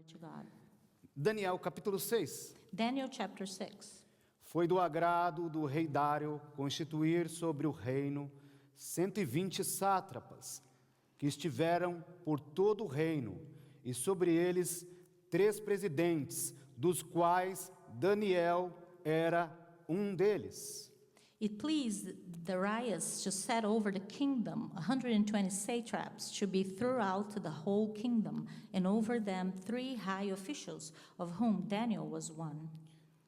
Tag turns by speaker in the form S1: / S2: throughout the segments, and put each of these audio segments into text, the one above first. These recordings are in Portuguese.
S1: to God.
S2: Daniel capítulo 6.
S1: Daniel chapter 6.
S2: Foi do agrado do rei Dário constituir sobre o reino 120 sátrapas, que estiveram por todo o reino, e sobre eles 3 presidentes, dos quais Daniel era um deles.
S1: It pleased Darius to set over the kingdom 120 satraps to be throughout the whole kingdom, and over them 3 high officials, of whom Daniel was one.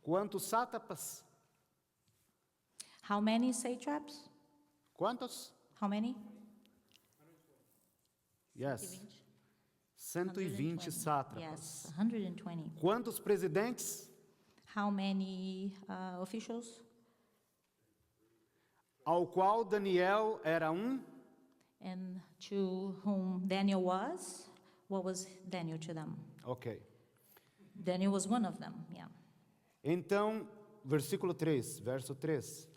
S2: Quantos sátrapas?
S1: How many satraps?
S2: Quantos?
S1: How many?
S2: Yes. 120 sátrapas.
S1: Yes, 120.
S2: Quantos presidentes?
S1: How many officials?
S2: Ao qual Daniel era um?
S1: And to whom Daniel was? What was Daniel to them?
S2: Ok.
S1: Daniel was one of them, yeah.
S2: Então, versículo 3, verso 3.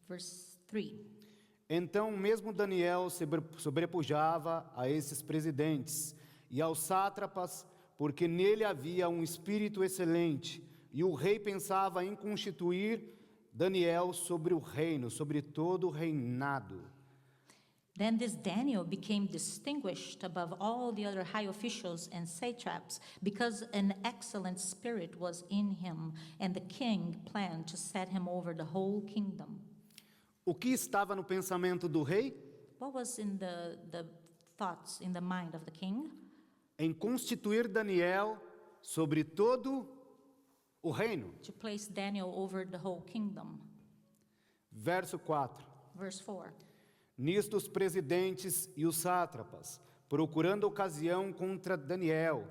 S1: Verse 3.
S2: Então, mesmo Daniel sobrepujava a esses presidentes e aos sátrapas, porque nele havia um espírito excelente, e o rei pensava em constituir Daniel sobre o reino, sobre todo o reinado.
S1: Then this Daniel became distinguished above all the other high officials and satraps, because an excellent spirit was in him, and the king planned to set him over the whole kingdom.
S2: O que estava no pensamento do rei?
S1: What was in the thoughts in the mind of the king?
S2: Em constituir Daniel sobre todo o reino.
S1: To place Daniel over the whole kingdom.
S2: Verso 4.
S1: Verse 4.
S2: Nisto os presidentes e os sátrapas, procurando ocasião contra Daniel.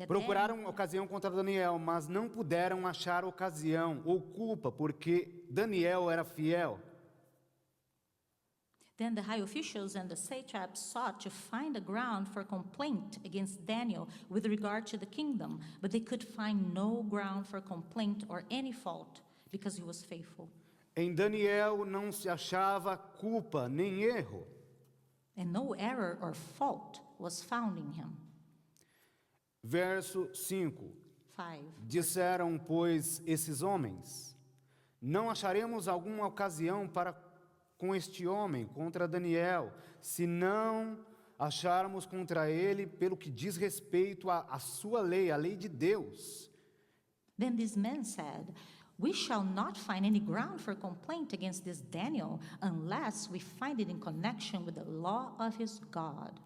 S2: Procuraram ocasião contra Daniel, mas não puderam achar ocasião ou culpa, porque Daniel era fiel.
S1: Then the high officials and the satraps sought to find a ground for complaint against Daniel with regard to the kingdom, but they could find no ground for complaint or any fault, because he was faithful.
S2: Em Daniel não se achava culpa nem erro.
S1: And no error or fault was found in him.
S2: Verso 5.
S1: 5.
S2: Disseram, pois, esses homens: não acharemos alguma ocasião com este homem, contra Daniel, se não acharmos contra ele pelo que diz respeito à sua lei, a lei de Deus.
S1: Then these men said, we shall not find any ground for complaint against this Daniel unless we find it in connection with the law of his God.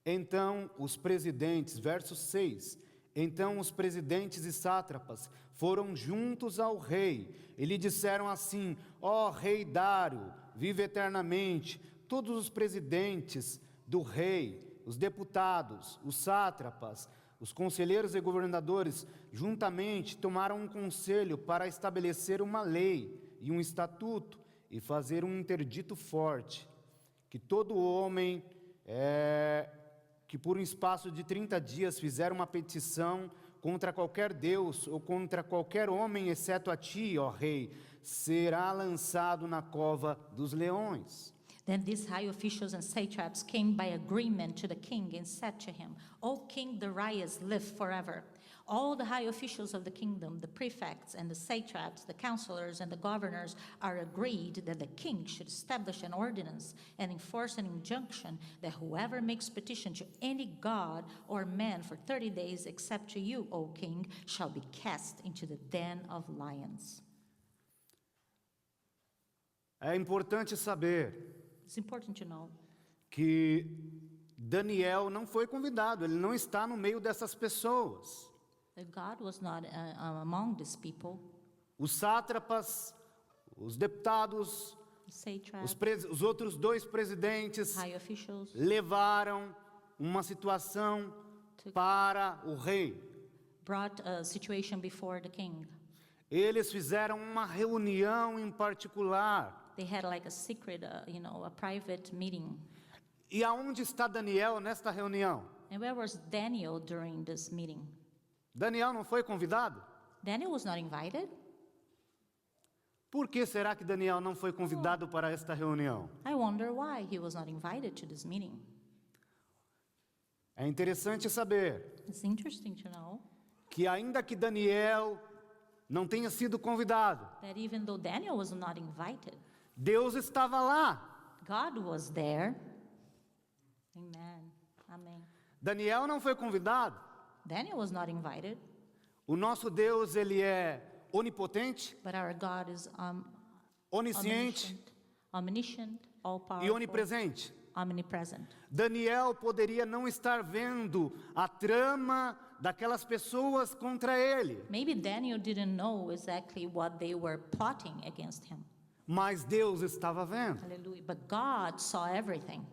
S2: Então os presidentes, verso 6, então os presidentes e sátrapas foram juntos ao rei e lhe disseram assim: ó rei Dário, vive eternamente. Todos os presidentes do rei, os deputados, os sátrapas, os conselheiros e governadores, juntamente tomaram um conselho para estabelecer uma lei e um estatuto e fazer um interdito forte, que todo homem que por um espaço de 30 dias fizer uma petição contra qualquer Deus ou contra qualquer homem, exceto a ti, ó rei, será lançado na cova dos leões.
S1: Then these high officials and satraps came by agreement to the king and said to him, O King Darius, live forever. All the high officials of the kingdom, the prefects and the satraps, the counselors and the governors are agreed that the king should establish an ordinance and enforce an injunction that whoever makes petition to any god or man for 30 days except to you, O king, shall be cast into the den of lions.
S2: É importante saber
S1: It's important to know
S2: que Daniel não foi convidado, ele não está no meio dessas pessoas.
S1: that God was not among these people,
S2: Os sátrapas, os deputados,
S1: satraps,
S2: os outros 2 presidentes
S1: high officials,
S2: levaram uma situação para o rei.
S1: brought a situation before the king.
S2: Eles fizeram uma reunião em particular.
S1: They had like a secret, a private meeting.
S2: E aonde está Daniel nesta reunião?
S1: And where was Daniel during this meeting?
S2: Daniel não foi convidado?
S1: Daniel was not invited?
S2: Por que será que Daniel não foi convidado para esta reunião?
S1: I wonder why he was not invited to this meeting.
S2: É interessante saber
S1: It's interesting to know
S2: que ainda que Daniel não tenha sido convidado,
S1: that even though Daniel was not invited,
S2: Deus estava lá.
S1: God was there. Amen. Amen.
S2: Daniel não foi convidado.
S1: Daniel was not invited,
S2: O nosso Deus, ele é onipotente,
S1: but our God is
S2: onisciente
S1: omniscient,
S2: e
S1: all-powerful,
S2: onipresente.
S1: omnipresent.
S2: Daniel poderia não estar vendo a trama daquelas pessoas contra ele,
S1: Maybe Daniel didn't know exactly what they were plotting against him.
S2: mas Deus estava vendo.
S1: Hallelujah. But God saw everything.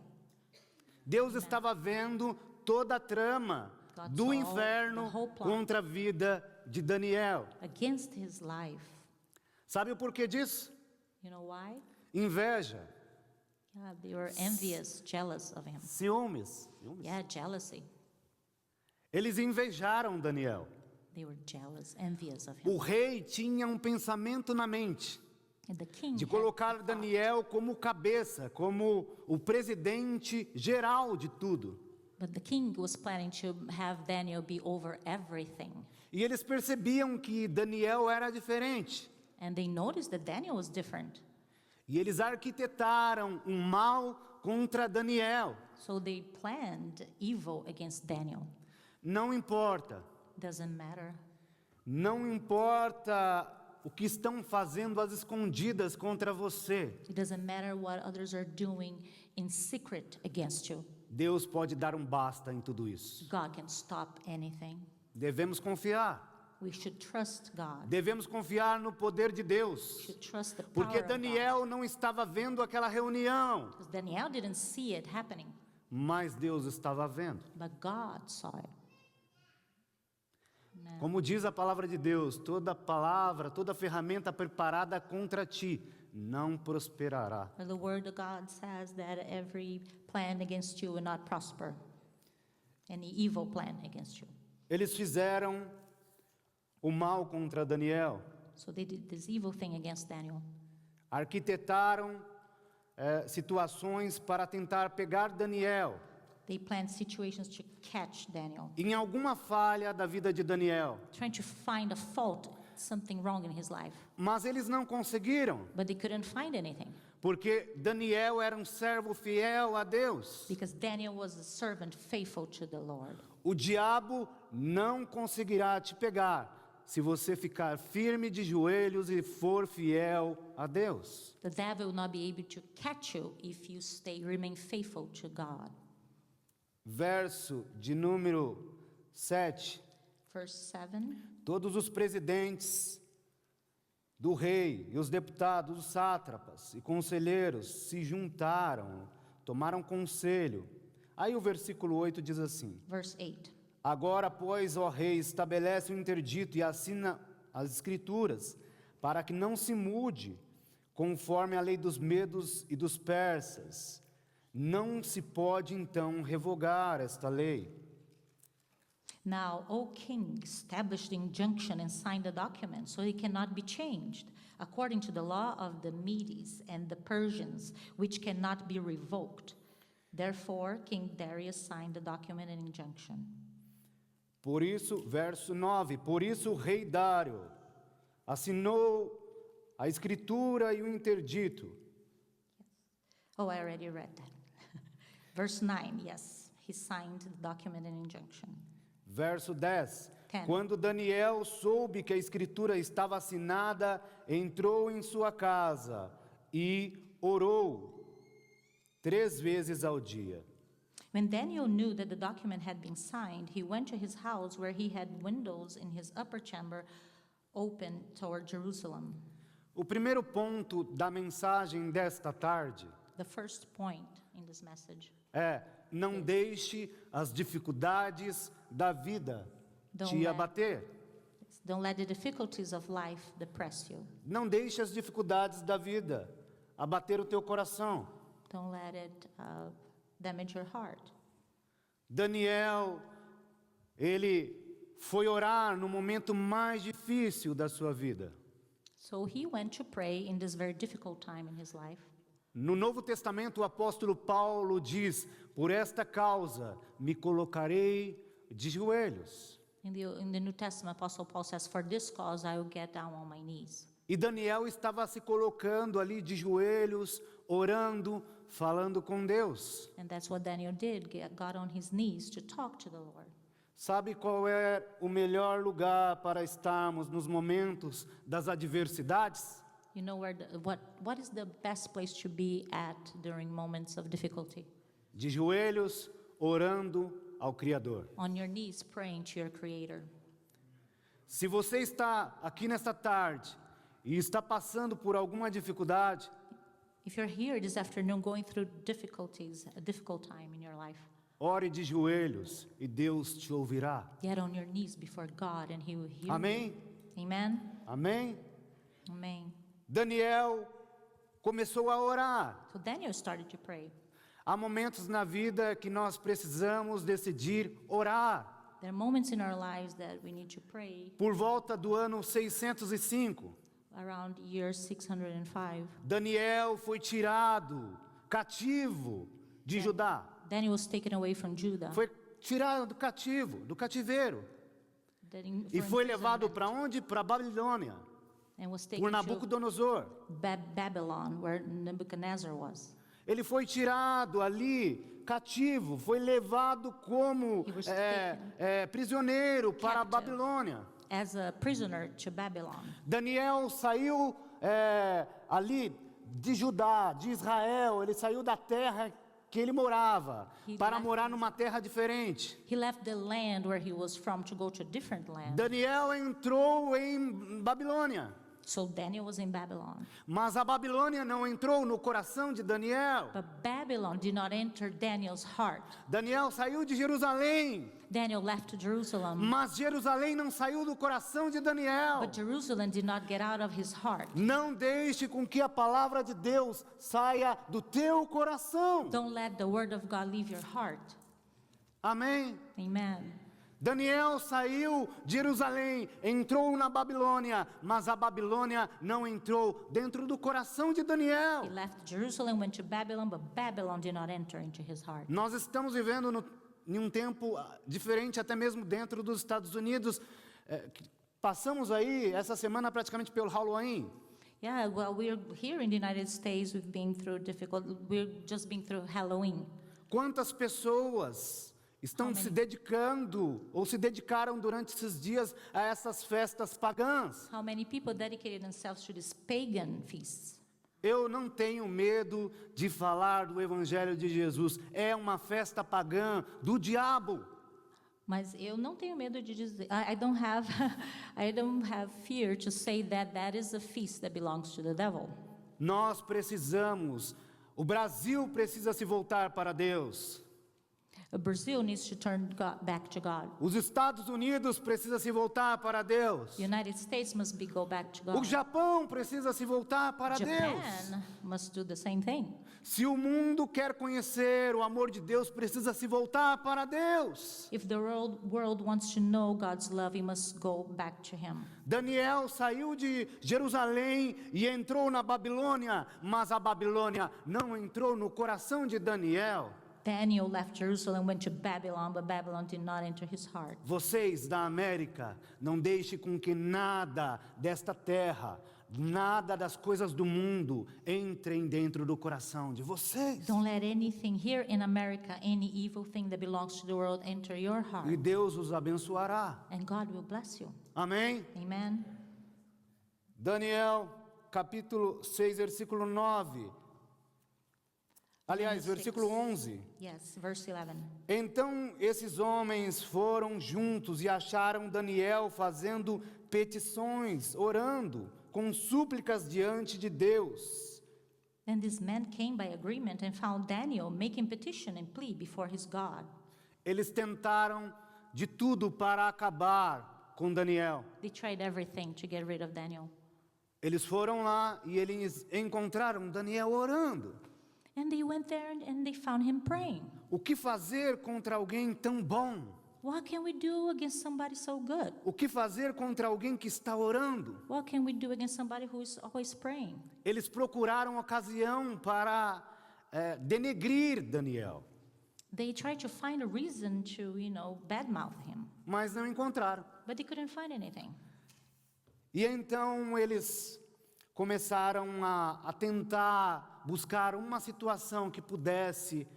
S2: Deus estava vendo toda a trama
S1: God
S2: do
S1: saw
S2: inferno
S1: the whole plot.
S2: contra a vida de Daniel.
S1: Against his life.
S2: Sabe o porquê disso?
S1: You know why?
S2: Inveja,
S1: Yeah, they were envious, jealous of him.
S2: ciúmes.
S1: Yeah, jealousy.
S2: Eles invejaram Daniel.
S1: They were jealous, envious of him.
S2: O rei tinha um pensamento na mente
S1: And the king
S2: de
S1: had
S2: colocar
S1: the thought,
S2: Daniel como cabeça, como o presidente geral de tudo.
S1: but the king was planning to have Daniel be over everything.
S2: E eles percebiam que Daniel era diferente.
S1: And they noticed that Daniel was different.
S2: E eles arquitetaram um mal contra Daniel.
S1: So they planned evil against Daniel.
S2: Não importa.
S1: Doesn't matter.
S2: Não importa o que estão fazendo às escondidas contra você.
S1: It doesn't matter what others are doing in secret against you.
S2: Deus pode dar um basta em tudo isso.
S1: God can stop anything.
S2: Devemos confiar.
S1: We should trust God.
S2: Devemos confiar no poder de
S1: We
S2: Deus.
S1: should trust the power
S2: Porque
S1: of God.
S2: Daniel não estava vendo aquela reunião,
S1: Because Daniel didn't see it happening,
S2: mas Deus estava vendo.
S1: but God saw it. Amen.
S2: Como diz a palavra de Deus, toda palavra, toda ferramenta preparada contra ti não prosperará.
S1: But the word of God says that every plan against you will not prosper. Any evil plan against you.
S2: Eles fizeram o mal contra Daniel,
S1: So they did this evil thing against Daniel.
S2: arquitetaram situações para tentar pegar Daniel
S1: They planned situations to catch Daniel,
S2: em alguma falha da vida de Daniel,
S1: trying to find a fault, something wrong in his life.
S2: mas eles não conseguiram,
S1: But they couldn't find anything
S2: porque Daniel era um servo fiel a Deus.
S1: because Daniel was a servant faithful to the Lord.
S2: O diabo não conseguirá te pegar se você ficar firme de joelhos e for fiel a Deus.
S1: The devil will not be able to catch you if you remain faithful to God.
S2: Verso de número 7.
S1: Verse 7.
S2: Todos os presidentes do rei e os deputados, os sátrapas e conselheiros se juntaram, tomaram conselho. Aí o versículo 8 diz assim:
S1: Verse 8.
S2: Agora, pois, ó rei, estabelece um interdito e assina as escrituras, para que não se mude, conforme a lei dos medos e dos persas. Não se pode, então, revogar esta lei.
S1: Now, O king, establish the injunction and sign the document, so it cannot be changed, according to the law of the Medes and the Persians, which cannot be revoked. Therefore, King Darius signed the document and injunction.
S2: Por isso, verso 9, por isso o rei Dário assinou a escritura e o interdito.
S1: Oh, I already read that. Verse 9, yes, he signed the document and injunction.
S2: Verso 10,
S1: 10.
S2: quando Daniel soube que a escritura estava assinada, entrou em sua casa e orou 3 vezes ao dia.
S1: When Daniel knew that the document had been signed, he went to his house where he had windows in his upper chamber open toward Jerusalem.
S2: O primeiro ponto da mensagem desta tarde
S1: The first point in this message.
S2: é: não deixe as dificuldades da vida
S1: Don't
S2: te
S1: let-
S2: abater.
S1: Don't let the difficulties of life depress you.
S2: Não deixe as dificuldades da vida abater o teu coração.
S1: Don't let it damage your heart.
S2: Daniel, ele foi orar no momento mais difícil da sua vida.
S1: So he went to pray in this very difficult time in his life.
S2: No Novo Testamento, o apóstolo Paulo diz: por esta causa me colocarei de joelhos.
S1: In the New Testament, Apostle Paul says, for this cause I will get down on my knees.
S2: E Daniel estava se colocando ali de joelhos, orando, falando com Deus.
S1: And that's what Daniel did, got on his knees to talk to the Lord.
S2: Sabe qual é o melhor lugar para estarmos nos momentos das adversidades?
S1: You know what is the best place to be at during moments of difficulty?
S2: De joelhos, orando ao Criador.
S1: On your knees praying to your Creator.
S2: Se você está aqui nesta tarde e está passando por alguma dificuldade,
S1: If you're here this afternoon going through difficulties, a difficult time in your life,
S2: ore de joelhos e Deus te ouvirá.
S1: get on your knees before God and He will hear
S2: Amém?
S1: you. Amen?
S2: Amém?
S1: Amen.
S2: Daniel começou a orar.
S1: So Daniel started to pray.
S2: Há momentos na vida que nós precisamos decidir orar.
S1: There are moments in our lives that we need to pray.
S2: Por volta do ano 605,
S1: Around year 605,
S2: Daniel foi tirado cativo de Judá.
S1: Daniel was taken away from Judah.
S2: Foi tirado do cativeiro. E foi levado para onde? Para Babilônia,
S1: And was
S2: por
S1: taken to
S2: Nabucodonosor.
S1: Babylon, where Nebuchadnezzar was.
S2: Ele foi tirado ali, cativo, foi levado como
S1: He was
S2: prisioneiro para a
S1: captive.
S2: Babilônia.
S1: As a prisoner to Babylon.
S2: Daniel saiu ali de Judá, de Israel, ele saiu da terra que ele morava,
S1: He
S2: para
S1: left
S2: morar numa terra diferente.
S1: He left the land where he was from to go to a different land.
S2: Daniel entrou em Babilônia,
S1: So Daniel was in Babylon.
S2: mas a Babilônia não entrou no coração de Daniel.
S1: But Babylon did not enter Daniel's heart.
S2: Daniel saiu de Jerusalém,
S1: Daniel left Jerusalem,
S2: mas Jerusalém não saiu do coração de Daniel.
S1: but Jerusalem did not get out of his heart.
S2: Não deixe com que a palavra de Deus saia do teu coração.
S1: Don't let the word of God leave your heart.
S2: Amém?
S1: Amen.
S2: Daniel saiu de Jerusalém, entrou na Babilônia, mas a Babilônia não entrou dentro do coração de Daniel.
S1: He left Jerusalem, went to Babylon, but Babylon did not enter into his heart.
S2: Nós estamos vivendo em um tempo diferente, até mesmo dentro dos Estados Unidos. Passamos aí essa semana praticamente pelo Halloween.
S1: Yeah, well, we're here in the United States. We're just been through Halloween.
S2: Quantas pessoas estão se dedicando ou se dedicaram durante esses dias a essas festas pagãs?
S1: How many people dedicated themselves to these pagan feasts?
S2: Eu não tenho medo de falar do Evangelho de Jesus. É uma festa pagã do diabo.
S1: Mas eu não tenho medo de dizer. I don't have, I don't have fear to say that that is a feast that belongs to the devil.
S2: Nós precisamos, o Brasil precisa se voltar para Deus.
S1: Brazil needs to turn back to God.
S2: Os Estados Unidos precisam se voltar para Deus.
S1: The United States must go back to God.
S2: O Japão precisa se voltar para Deus.
S1: Japan must do the same thing.
S2: Se o mundo quer conhecer o amor de Deus, precisa se voltar para Deus.
S1: If the world wants to know God's love, it must go back to Him.
S2: Daniel saiu de Jerusalém e entrou na Babilônia, mas a Babilônia não entrou no coração de Daniel.
S1: Daniel left Jerusalem, went to Babylon, but Babylon did not enter his heart.
S2: Vocês da América, não deixe com que nada desta terra, nada das coisas do mundo entrem dentro do coração de vocês.
S1: Don't let anything here in America, any evil thing that belongs to the world, enter your heart.
S2: E Deus os abençoará.
S1: And God will bless you.
S2: Amém?
S1: Amen.
S2: Daniel, capítulo 6, versículo 9. Aliás,
S1: Daniel
S2: versículo
S1: 6.
S2: 11.
S1: Yes, verse 11.
S2: Então esses homens foram juntos e acharam Daniel fazendo petições, orando, com súplicas diante de Deus.
S1: Then these men came by agreement and found Daniel making petition and plea before his God.
S2: Eles tentaram de tudo para acabar com Daniel.
S1: They tried everything to get rid of Daniel.
S2: Eles foram lá e eles encontraram Daniel orando.
S1: And they went there and they found him praying.
S2: O que fazer contra alguém tão bom?
S1: What can we do against somebody so good?
S2: O que fazer contra alguém que está orando?
S1: What can we do against somebody who is always praying?
S2: Eles procuraram ocasião para denegrir Daniel,
S1: They tried to find a reason to, badmouth him,
S2: mas não encontraram.
S1: but they couldn't find anything.
S2: E então eles começaram a tentar buscar uma situação que pudesse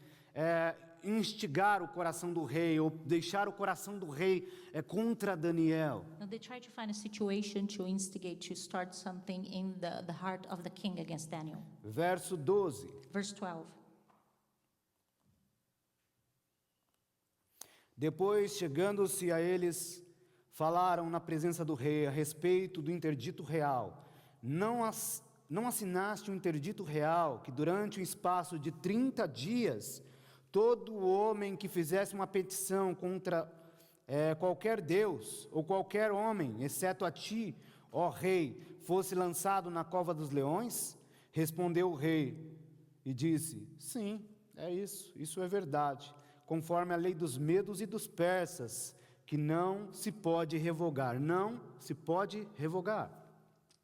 S2: instigar o coração do rei, ou deixar o coração do rei contra Daniel.
S1: And they tried to find a situation to instigate, to start something in the heart of the king against Daniel.
S2: Verso 12.
S1: Verse 12.
S2: Depois, chegando-se a eles, falaram na presença do rei a respeito do interdito real. Não assinaste um interdito real que durante um espaço de 30 dias, todo homem que fizesse uma petição contra qualquer Deus ou qualquer homem, exceto a ti, ó rei, fosse lançado na cova dos leões? Respondeu o rei e disse, sim, é isso é verdade, conforme a lei dos medos e dos persas, que não se pode revogar, não se pode revogar.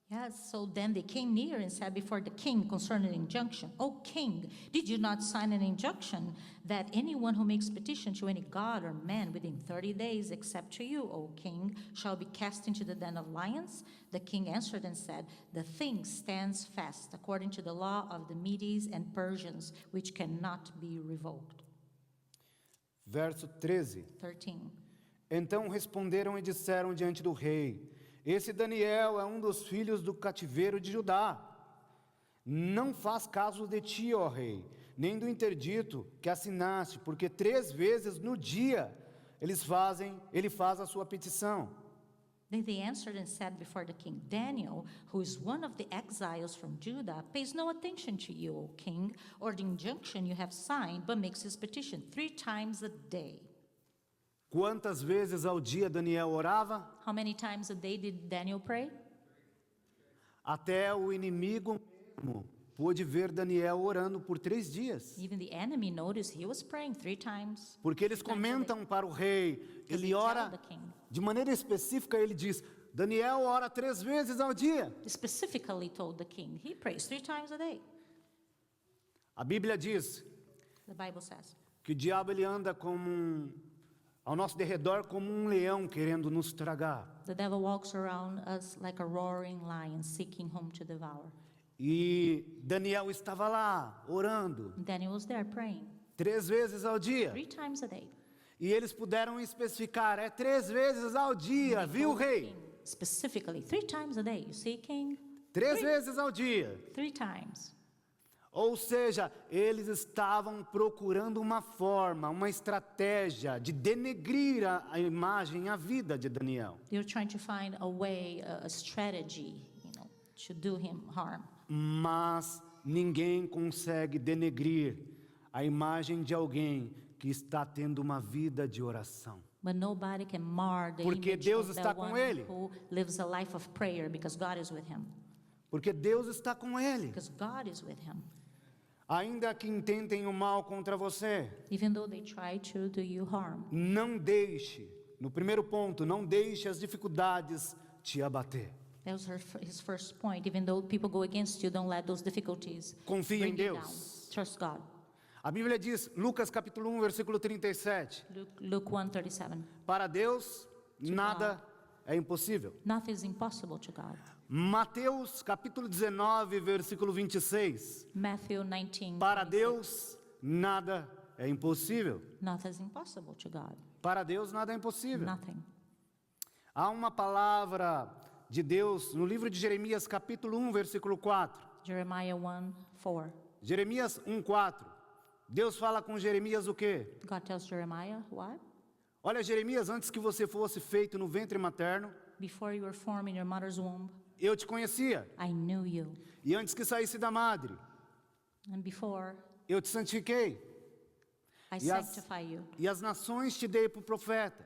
S1: Yes, so then they came near and said before the king concerning the injunction, O king, did you not sign an injunction that anyone who makes petition to any god or man within 30 days, except to you, O king, shall be cast into the den of lions? The king answered and said, the thing stands fast according to the law of the Medes and Persians, which cannot be revoked.
S2: Verso 13.
S1: 13.
S2: Então responderam e disseram diante do rei, esse Daniel é um dos filhos do cativeiro de Judá. Não faz caso de ti, ó rei, nem do interdito que assinaste, porque 3 vezes no dia ele faz a sua petição.
S1: Then they answered and said before the king, Daniel, who is one of the exiles from Judah, pays no attention to you, O king, or the injunction you have signed, but makes his petition 3 times a day.
S2: Quantas vezes ao dia Daniel orava?
S1: How many times a day did Daniel pray?
S2: Até o inimigo mesmo pôde ver Daniel orando por 3 dias.
S1: Even the enemy noticed he was praying 3 times.
S2: Porque eles comentam para o rei, ele ora, de maneira específica ele diz, Daniel ora 3 vezes ao dia.
S1: He specifically told the king, he prays 3 times a day.
S2: A Bíblia diz
S1: The Bible says.
S2: que o diabo ele anda ao nosso derredor como um leão querendo nos tragar.
S1: The devil walks around us like a roaring lion seeking whom to devour.
S2: E Daniel estava lá orando
S1: Daniel was there praying
S2: 3 vezes ao dia.
S1: 3 times a day.
S2: E eles puderam especificar, 3 vezes ao dia,
S1: They
S2: viu,
S1: told the
S2: rei?
S1: king specifically 3 times a day. You see, king?
S2: 3 vezes ao dia.
S1: 3 times.
S2: Ou seja, eles estavam procurando uma forma, uma estratégia de denegrir a imagem, a vida de Daniel.
S1: They were trying to find a way, a strategy, to do him harm.
S2: Mas ninguém consegue denegrir a imagem de alguém que está tendo uma vida de oração.
S1: But nobody can mar the
S2: Porque
S1: image
S2: Deus
S1: of
S2: está
S1: that
S2: com
S1: one
S2: ele.
S1: who lives a life of prayer because God is with him.
S2: Porque Deus está com ele.
S1: Because God is with him.
S2: Ainda que intentem o mal contra você,
S1: Even though they try to do you harm.
S2: não deixe, no primeiro ponto, não deixe as dificuldades te abater.
S1: That was his first point. Even though people go against you, don't let those difficulties
S2: Confie
S1: bring
S2: em
S1: you
S2: Deus.
S1: down. Trust God.
S2: A Bíblia diz, Lucas capítulo 1, versículo 37,
S1: Luke 1:37.
S2: para Deus nada é impossível.
S1: Nothing is impossible to God.
S2: Mateus capítulo 19, versículo 26,
S1: Matthew 19.
S2: para
S1: 26.
S2: Deus nada é impossível.
S1: Nothing is impossible to God.
S2: Para Deus nada é impossível.
S1: Nothing.
S2: Há uma palavra de Deus no livro de Jeremias capítulo 1, versículo 4.
S1: Jeremiah 1:4.
S2: Jeremias 1:4. Deus fala com Jeremias o quê?
S1: God tells Jeremiah, what?
S2: Olha, Jeremias, antes que você fosse feito no ventre materno,
S1: Before you were formed in your mother's womb,
S2: eu te conhecia.
S1: I knew you.
S2: E antes que saísse da madre,
S1: And before,
S2: eu te santifiquei.
S1: I
S2: E as,
S1: sanctify you.
S2: e as nações te dei por profeta.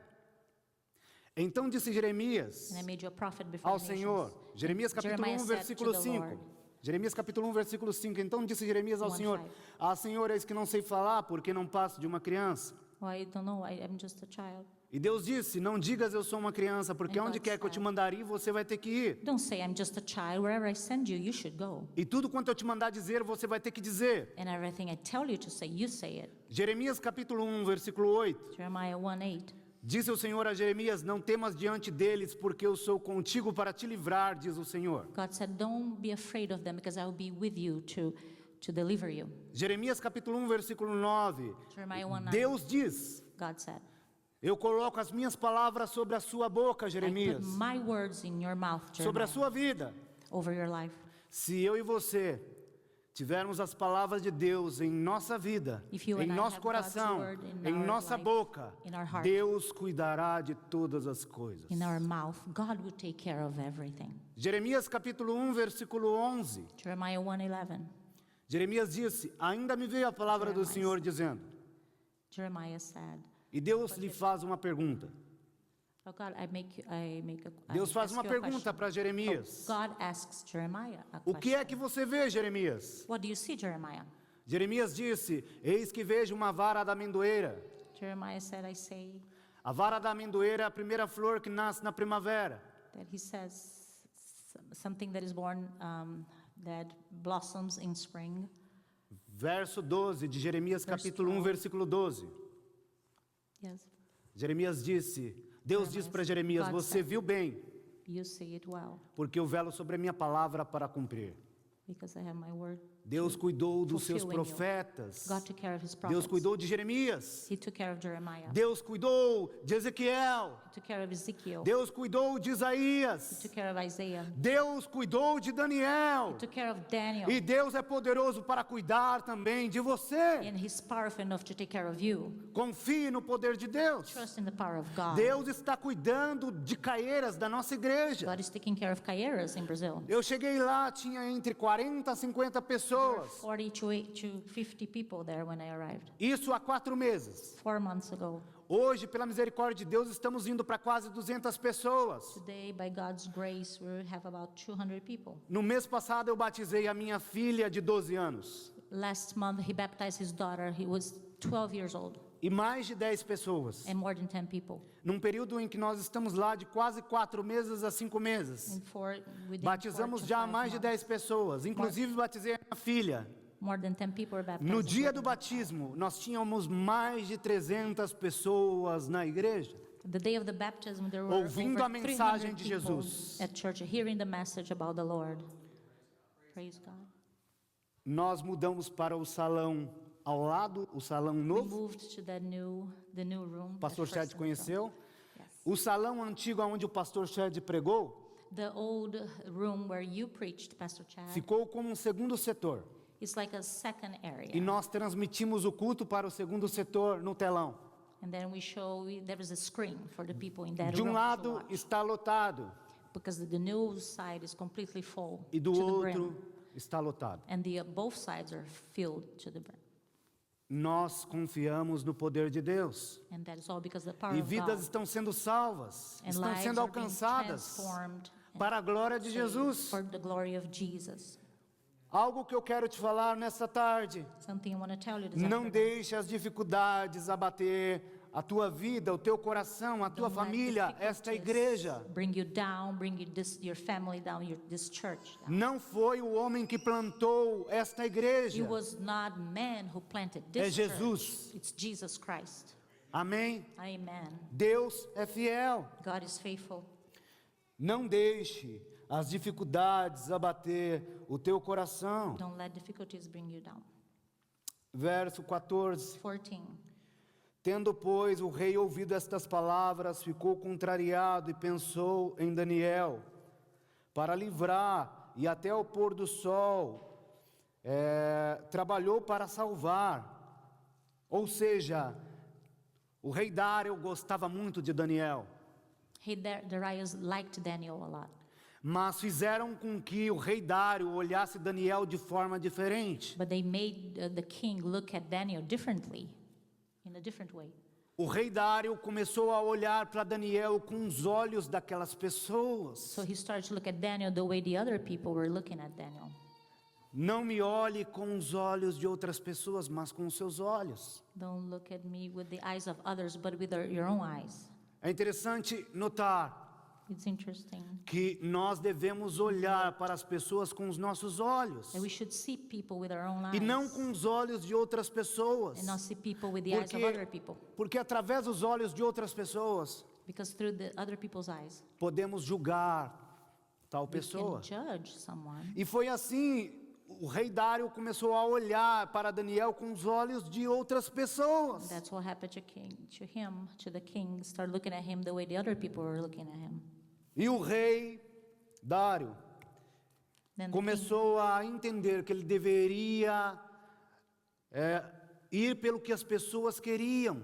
S2: Então disse Jeremias
S1: And I made you a prophet before
S2: ao
S1: the
S2: Senhor.
S1: nations.
S2: Jeremias capítulo
S1: Jeremiah
S2: 1,
S1: said
S2: versículo
S1: to the
S2: 5.
S1: Lord,
S2: Jeremias capítulo 1, versículo 5. Então disse Jeremias ao
S1: 1:5.
S2: Senhor: Senhor, eis que não sei falar, porque não passo de uma criança.
S1: Well, I don't know, I'm just a child.
S2: E Deus disse, não digas eu sou uma criança, porque
S1: And
S2: onde
S1: God
S2: quer que eu te
S1: said-
S2: mandar ir, você vai ter que ir.
S1: Don't say, I'm just a child. Wherever I send you, you should go.
S2: E tudo quanto eu te mandar dizer, você vai ter que dizer.
S1: And everything I tell you to say, you say it.
S2: Jeremias capítulo 1, versículo 8.
S1: Jeremiah 1:8.
S2: Disse o Senhor a Jeremias, não temas diante deles, porque eu sou contigo para te livrar, diz o Senhor.
S1: God said, don't be afraid of them because I will be with you to deliver you.
S2: Jeremias capítulo 1, versículo 9.
S1: Jeremiah 1:9.
S2: Deus diz,
S1: God said,
S2: eu coloco as minhas palavras sobre a sua boca,
S1: I
S2: Jeremias,
S1: put my words in your mouth,
S2: sobre a
S1: Jeremiah,
S2: sua vida.
S1: over your life.
S2: Se eu e você tivermos as palavras de Deus em nossa vida,
S1: If you
S2: em
S1: and I
S2: nosso
S1: have
S2: coração,
S1: God's word in
S2: em
S1: our
S2: nossa
S1: life,
S2: boca,
S1: in our heart,
S2: Deus cuidará de todas as coisas.
S1: in our mouth, God will take care of everything.
S2: Jeremias capítulo 1, versículo 11.
S1: Jeremiah 1:11.
S2: Jeremias disse, ainda me veio a palavra do Senhor dizendo,
S1: Jeremiah said,
S2: e Deus lhe faz uma pergunta.
S1: oh God,
S2: Deus faz
S1: ask
S2: uma
S1: you a
S2: pergunta
S1: question.
S2: para Jeremias.
S1: God asks Jeremiah a
S2: O que é
S1: question.
S2: que você vê, Jeremias?
S1: What do you see, Jeremiah?
S2: Jeremias disse, eis que vejo uma vara da amendoeira.
S1: Jeremiah said, I say
S2: A vara da amendoeira é a primeira flor que nasce na primavera.
S1: that he says something that is born, that blossoms in spring.
S2: Verso 12 de Jeremias
S1: Verse
S2: capítulo 1,
S1: 12.
S2: versículo 12.
S1: Yes,
S2: Jeremias disse, Deus disse para Jeremias,
S1: God
S2: você
S1: said.
S2: viu bem,
S1: you see it well,
S2: porque eu velo sobre a minha palavra para cumprir.
S1: because I have my word.
S2: Deus cuidou dos seus
S1: fulfill in you.
S2: profetas.
S1: God took care of his
S2: Deus
S1: prophets.
S2: cuidou de Jeremias.
S1: He took care of Jeremiah.
S2: Deus cuidou de Ezequiel.
S1: He took care of Ezekiel.
S2: Deus cuidou de
S1: He
S2: Isaías.
S1: took care of Isaiah.
S2: Deus cuidou de Daniel.
S1: He took care of Daniel.
S2: E Deus é poderoso para cuidar também de você.
S1: And he's powerful enough to take care of you.
S2: Confie no poder de Deus.
S1: Trust in the power of God.
S2: Deus está cuidando de Caieiras da nossa igreja.
S1: God is taking care of Caieiras in Brazil.
S2: Eu cheguei lá, tinha entre 40 a 50 pessoas.
S1: 40 to 50 people there when I arrived.
S2: Isso há 4 meses.
S1: 4 months ago.
S2: Hoje, pela misericórdia de Deus, estamos indo para quase 200 pessoas.
S1: Today, by God's grace, we have about 200 people.
S2: No mês passado, eu batizei a minha filha de 12 anos.
S1: Last month, he baptized his daughter. He was 12 years old,
S2: E mais de 10 pessoas.
S1: and more than 10 people.
S2: Num período em que nós estamos lá de quase 4 meses a 5 meses.
S1: Within
S2: Batizamos
S1: 4 to
S2: já
S1: 5
S2: mais de 10
S1: months,
S2: pessoas. Inclusive, batizei a minha filha.
S1: more than 10 people were baptized.
S2: No dia do batismo, nós tínhamos mais de 300 pessoas na igreja.
S1: The day of the baptism, there were
S2: Ouvindo
S1: over
S2: a mensagem
S1: 300
S2: de
S1: people
S2: Jesus.
S1: at church hearing the message about the Lord. Praise God.
S2: Nós mudamos para o salão ao lado, o salão
S1: We
S2: novo.
S1: moved to the new room.
S2: O pastor
S1: at
S2: Shed
S1: first in the
S2: conheceu.
S1: front. Yes.
S2: O salão antigo onde o pastor Shed pregou
S1: The old room where you preached, Pastor Chad,
S2: ficou como um segundo setor.
S1: is like a second area.
S2: E nós transmitimos o culto para o segundo setor no telão.
S1: And then there is a screen for the people in that
S2: De
S1: room
S2: um
S1: to
S2: lado
S1: watch,
S2: está lotado
S1: because the new side is completely full
S2: e do
S1: to the
S2: outro
S1: brim,
S2: está lotado.
S1: and both sides are filled to the brim.
S2: Nós confiamos no poder de Deus.
S1: And that is all because the power
S2: E
S1: of
S2: vidas
S1: God
S2: estão sendo salvas,
S1: and
S2: estão
S1: lives
S2: sendo
S1: are being
S2: alcançadas
S1: transformed
S2: para a glória de
S1: saved
S2: Jesus.
S1: for the glory of Jesus.
S2: Algo que eu quero te falar nesta tarde.
S1: Something I want to tell you this
S2: Não
S1: afternoon.
S2: deixe as dificuldades abater a tua vida, o teu coração, a tua
S1: Don't let
S2: família, esta
S1: difficulties
S2: igreja.
S1: bring you down, bring your family down, this church down.
S2: Não foi o homem que plantou esta igreja.
S1: It was not man who planted
S2: É
S1: this
S2: Jesus.
S1: church. It's Jesus Christ.
S2: Amém?
S1: Amen.
S2: Deus é fiel.
S1: God is faithful.
S2: Não deixe as dificuldades abater o teu coração.
S1: Don't let difficulties bring you down.
S2: Verso 14.
S1: 14.
S2: Tendo, pois, o rei ouvido estas palavras, ficou contrariado e pensou em Daniel, para livrar, e até o pôr do sol, trabalhou para salvar. Ou seja, o rei Dário gostava muito de Daniel,
S1: Darius liked Daniel a lot.
S2: mas fizeram com que o rei Dário olhasse Daniel de forma diferente.
S1: But they made the king look at Daniel differently, in a different way.
S2: O rei Dário começou a olhar para Daniel com os olhos daquelas pessoas.
S1: So he started to look at Daniel the way the other people were looking at Daniel.
S2: Não me olhe com os olhos de outras pessoas, mas com os seus olhos.
S1: Don't look at me with the eyes of others, but with your own eyes.
S2: É interessante notar
S1: It's interesting
S2: que nós devemos olhar para as pessoas com os nossos olhos
S1: that we should see people with our own
S2: e não
S1: eyes
S2: com os olhos de outras pessoas,
S1: and not see people with the eyes of other people.
S2: porque através dos olhos de outras pessoas
S1: Because through the other people's eyes,
S2: podemos julgar tal
S1: we
S2: pessoa.
S1: can judge someone.
S2: E foi assim, o rei Dário começou a olhar para Daniel com os olhos de outras pessoas.
S1: That's what happened to the king, started looking at him the way the other people were looking at him.
S2: E o rei Dário
S1: Then the king,
S2: começou a entender que ele deveria ir pelo que as pessoas queriam.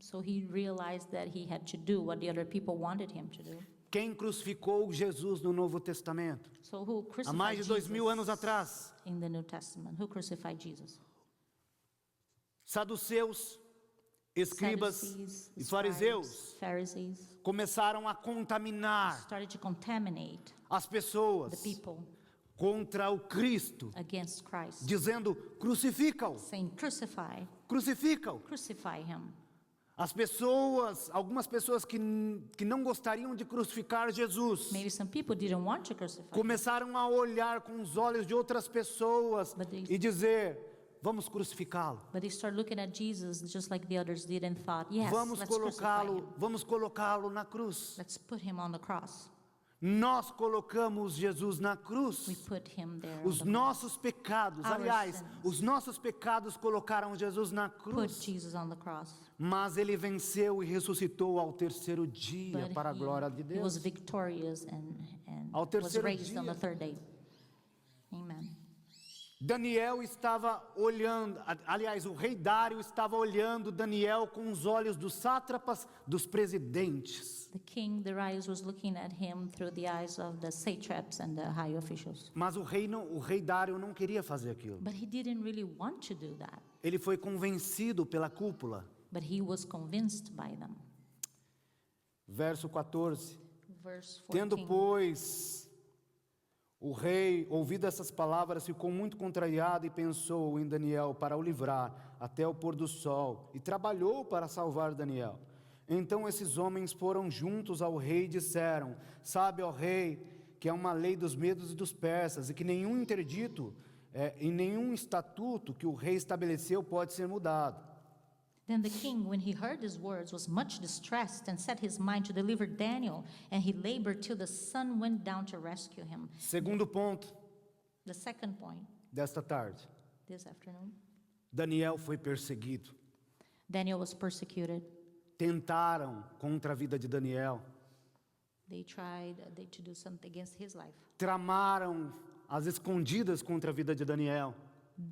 S1: so he realized that he had to do what the other people wanted him to do.
S2: Quem crucificou Jesus no Novo Testamento?
S1: So who
S2: Há
S1: crucified
S2: mais de 2000 anos
S1: Jesus
S2: atrás.
S1: in the New Testament? Who crucified Jesus?
S2: Saduceus, escribas
S1: Sadducees,
S2: e
S1: scribes,
S2: fariseus
S1: Pharisees
S2: começaram a contaminar
S1: started to contaminate
S2: as
S1: the
S2: pessoas
S1: people
S2: contra o Cristo,
S1: against Christ,
S2: dizendo: crucifica-o,
S1: saying,
S2: crucifica-o.
S1: crucify him.
S2: As pessoas, algumas pessoas que não gostariam de crucificar Jesus,
S1: Maybe some people didn't want to crucify him,
S2: começaram a olhar com os olhos de outras pessoas
S1: But they-
S2: e dizer: vamos crucificá-lo,
S1: but they started looking at Jesus just like the others did and thought, yes, let's crucify him.
S2: vamos colocá-lo na cruz.
S1: Let's put him on the cross.
S2: Nós colocamos Jesus na cruz.
S1: We put him there. on
S2: Os
S1: the
S2: nossos pecados,
S1: Our
S2: aliás,
S1: sins.
S2: os nossos pecados colocaram Jesus na
S1: Put
S2: cruz.
S1: Jesus on the cross.
S2: Mas ele venceu e ressuscitou ao terceiro dia,
S1: But
S2: para a glória de
S1: he was
S2: Deus.
S1: victorious and
S2: Ao
S1: was
S2: terceiro
S1: raised on
S2: dia.
S1: the third day. Amen.
S2: Daniel estava olhando, aliás, o rei Dário estava olhando Daniel com os olhos dos sátrapas, dos presidentes.
S1: The king Darius was looking at him through the eyes of the satraps and the high officials.
S2: Mas o rei Dário não queria fazer aquilo.
S1: But he didn't really want to do that.
S2: Ele foi convencido pela cúpula.
S1: But he was convinced by them.
S2: Verso 14.
S1: Verse
S2: Tendo,
S1: 14.
S2: pois, o rei ouvido essas palavras, ficou muito contrariado e pensou em Daniel para o livrar até o pôr do sol, e trabalhou para salvar Daniel. Então esses homens foram juntos ao rei e disseram: sabe, ó rei, que é uma lei dos medos e dos persas, e que nenhum interdito e nenhum estatuto que o rei estabeleceu pode ser mudado.
S1: Then the king, when he heard these words, was much distressed and set his mind to deliver Daniel, and he labored till the sun went down to rescue him.
S2: Segundo ponto
S1: The second point,
S2: desta tarde:
S1: this afternoon,
S2: Daniel foi perseguido.
S1: Daniel was persecuted.
S2: Tentaram contra a vida de Daniel.
S1: They tried to do something against his life.
S2: Tramaram às escondidas contra a vida de Daniel.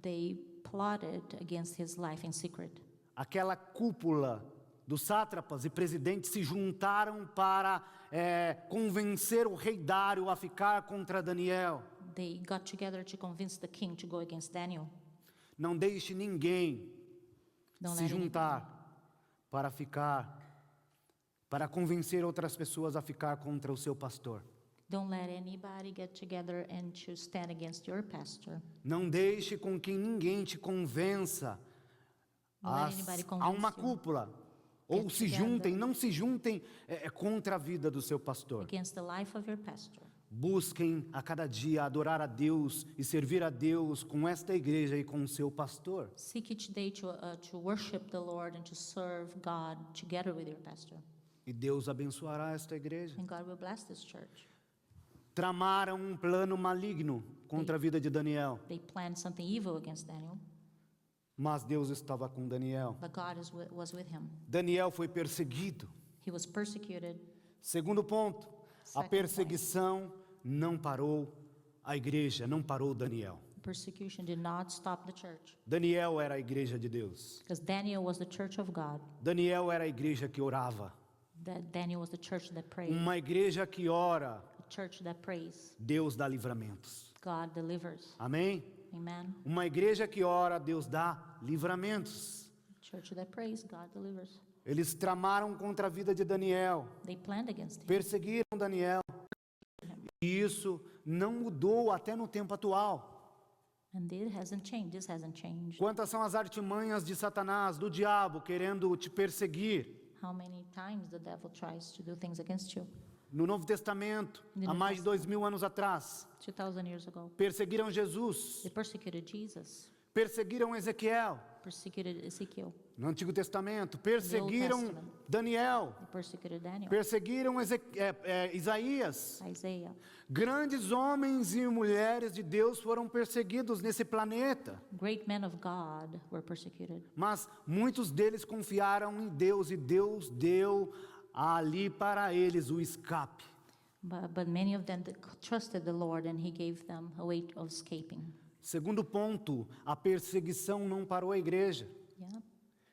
S1: They plotted against his life in secret.
S2: Aquela cúpula dos sátrapas e presidentes se juntaram para convencer o rei Dário a ficar contra Daniel.
S1: They got together to convince the king to go against Daniel.
S2: Não deixe ninguém
S1: Don't
S2: se
S1: let any-
S2: juntar para convencer outras pessoas a ficar contra o seu pastor.
S1: Don't let anybody get together and to stand against your pastor.
S2: Não deixe com que ninguém te convença
S1: Don't let anybody
S2: a uma
S1: convince you
S2: cúpula. Ou
S1: Get
S2: se
S1: together.
S2: juntem, não se juntem contra a vida do seu pastor.
S1: against the life of your pastor.
S2: Busquem a cada dia adorar a Deus e servir a Deus com esta igreja e com o seu pastor.
S1: Seek each day to worship the Lord and to serve God together with your pastor.
S2: E Deus abençoará esta igreja.
S1: And God will bless this church.
S2: Tramaram um plano maligno contra a vida de Daniel,
S1: They planned something evil against Daniel,
S2: mas Deus estava com Daniel.
S1: but God was with him.
S2: Daniel foi perseguido.
S1: He was persecuted.
S2: Segundo ponto, a
S1: Second
S2: perseguição não parou a igreja, não parou Daniel.
S1: Persecution did not stop the church
S2: Daniel era a igreja de Deus.
S1: because Daniel was the church of God.
S2: Daniel era a igreja que orava.
S1: That Daniel was the church that prayed.
S2: Uma igreja que ora,
S1: The church that prays.
S2: Deus dá livramentos.
S1: God delivers.
S2: Amém?
S1: Amen.
S2: Uma igreja que ora, Deus dá livramentos.
S1: Church that prays, God delivers.
S2: Eles tramaram contra a vida de Daniel,
S1: They planned against him.
S2: perseguiram Daniel. E isso não mudou até no tempo atual.
S1: And it hasn't changed. This hasn't changed.
S2: Quantas são as artimanhas de Satanás, do diabo, querendo te perseguir?
S1: how many times the devil tries to do things against you.
S2: No Novo Testamento,
S1: No
S2: há
S1: New
S2: mais de 2000 anos atrás,
S1: 2,000 years ago,
S2: perseguiram Jesus,
S1: they persecuted Jesus,
S2: perseguiram Ezequiel.
S1: persecuted Ezekiel,
S2: No Antigo Testamento, perseguiram
S1: Testament.
S2: Daniel,
S1: they persecuted Daniel,
S2: perseguiram Isaías.
S1: Isaiah.
S2: Grandes homens e mulheres de Deus foram perseguidos nesse planeta,
S1: Great men of God were persecuted,
S2: mas muitos deles confiaram em Deus e Deus deu ali para eles o escape.
S1: but many of them trusted the Lord, and He gave them a way of escaping.
S2: Segundo ponto, a perseguição não parou a igreja.
S1: Yeah,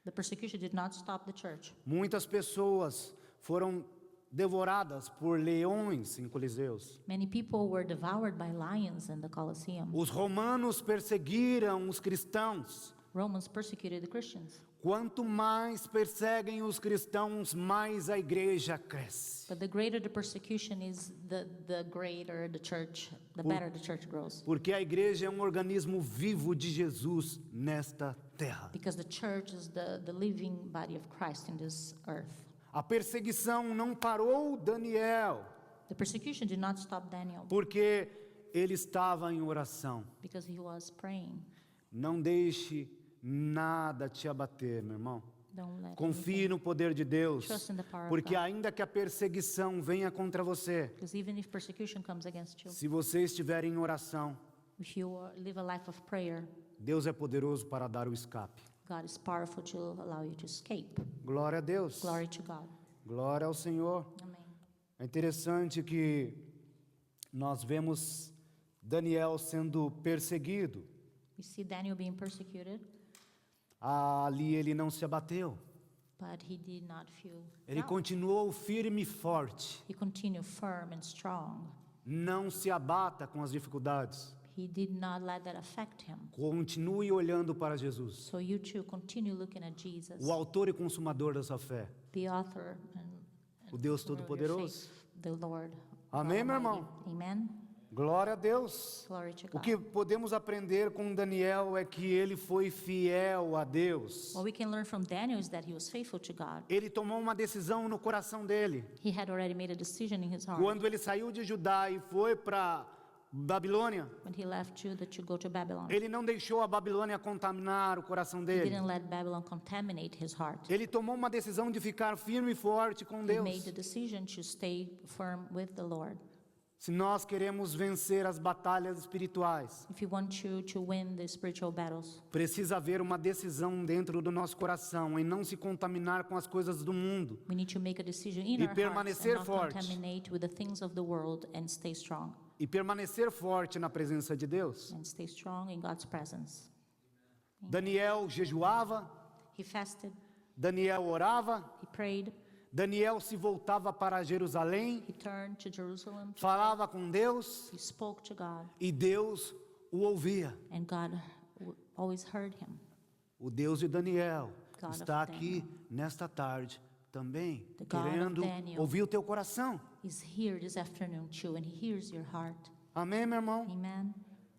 S1: the persecution did not stop the church.
S2: Muitas pessoas foram devoradas por leões em coliseus.
S1: Many people were devoured by lions in the Colosseum.
S2: Os romanos perseguiram os cristãos.
S1: Romans persecuted the Christians.
S2: Quanto mais perseguem os cristãos, mais a igreja cresce.
S1: But the greater the persecution is, the greater the church, the better the church grows.
S2: Porque a igreja é um organismo vivo de Jesus nesta terra.
S1: Because the church is the living body of Christ in this earth.
S2: A perseguição não parou Daniel,
S1: The persecution did not stop Daniel
S2: porque ele estava em oração.
S1: because he was praying.
S2: Não deixe nada te abater, meu irmão.
S1: Don't let
S2: Confie no poder de Deus,
S1: Trust in the power of
S2: porque
S1: God.
S2: ainda que a perseguição venha contra você,
S1: Because even if persecution comes against you,
S2: se você estiver em oração,
S1: if you live a life of prayer,
S2: Deus é poderoso para dar o escape.
S1: God is powerful to allow you to escape.
S2: Glória a Deus.
S1: Glory to God.
S2: Glória ao Senhor.
S1: Amen.
S2: É interessante que nós vemos Daniel sendo perseguido.
S1: We see Daniel being persecuted,
S2: Ali ele não se abateu.
S1: but he did not feel
S2: Ele
S1: down.
S2: continuou firme e forte.
S1: He continued firm and strong.
S2: Não se abata com as dificuldades.
S1: He did not let that affect him.
S2: Continue olhando para Jesus,
S1: So you too continue looking at Jesus,
S2: o autor e consumador da sua fé.
S1: the author and
S2: O Deus
S1: consumer of your
S2: Todo-Poderoso.
S1: faith, the Lord.
S2: Amém, meu
S1: Almighty.
S2: irmão?
S1: Amen.
S2: Glória a Deus.
S1: Glory to
S2: O
S1: God.
S2: que podemos aprender com Daniel é que ele foi fiel a Deus.
S1: What we can learn from Daniel is that he was faithful to God.
S2: Ele tomou uma decisão no coração dele.
S1: He had already made a decision in his heart
S2: Quando ele saiu de Judá e foi para Babilônia,
S1: when he left Judah to go to Babylon.
S2: ele não deixou a Babilônia contaminar o coração
S1: He
S2: dele.
S1: didn't let Babylon contaminate his heart.
S2: Ele tomou uma decisão de ficar firme e forte com
S1: He made
S2: Deus.
S1: the decision to stay firm with the Lord.
S2: Se nós queremos vencer as batalhas espirituais,
S1: If you want to win the spiritual battles,
S2: precisa haver uma decisão dentro do nosso coração em não se contaminar com as coisas do mundo
S1: we need to make a decision in
S2: E
S1: our hearts and
S2: permanecer
S1: not
S2: forte.
S1: contaminate with the things of the world, and stay strong.
S2: e permanecer forte na presença de Deus.
S1: And stay strong in God's presence.
S2: Daniel jejuava,
S1: He fasted,
S2: Daniel orava,
S1: he prayed,
S2: Daniel se voltava para Jerusalém,
S1: he turned to Jerusalem,
S2: falava com Deus
S1: he spoke to God,
S2: e Deus o ouvia.
S1: and God always heard him.
S2: O Deus de Daniel
S1: God of
S2: está aqui
S1: Daniel.
S2: nesta tarde também,
S1: The God of
S2: querendo
S1: Daniel.
S2: ouvir o teu coração.
S1: He's here this afternoon too, and he hears your heart.
S2: Amém, meu irmão?
S1: Amen.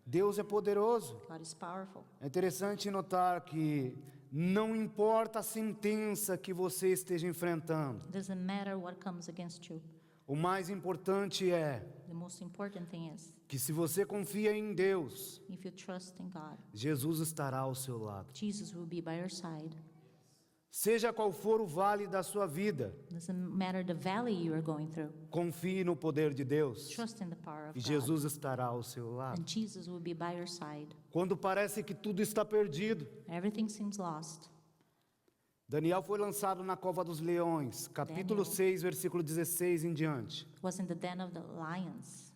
S2: Deus é poderoso.
S1: God is powerful.
S2: É interessante notar que não importa a sentença que você esteja enfrentando,
S1: Doesn't matter what comes against you.
S2: o mais importante é
S1: The most important thing is,
S2: que se você confia em Deus,
S1: if you trust in God,
S2: Jesus estará ao seu lado.
S1: Jesus will be by your side.
S2: Seja qual for o vale da sua vida,
S1: Doesn't matter the valley you are going through.
S2: confie no poder de Deus
S1: Trust in the power of
S2: e
S1: God.
S2: Jesus estará ao seu lado.
S1: And Jesus will be by your side.
S2: Quando parece que tudo está perdido,
S1: Everything seems lost.
S2: Daniel foi lançado na cova dos leões, capítulo
S1: Daniel.
S2: 6, versículo 16 em diante.
S1: Was in the den of the lions.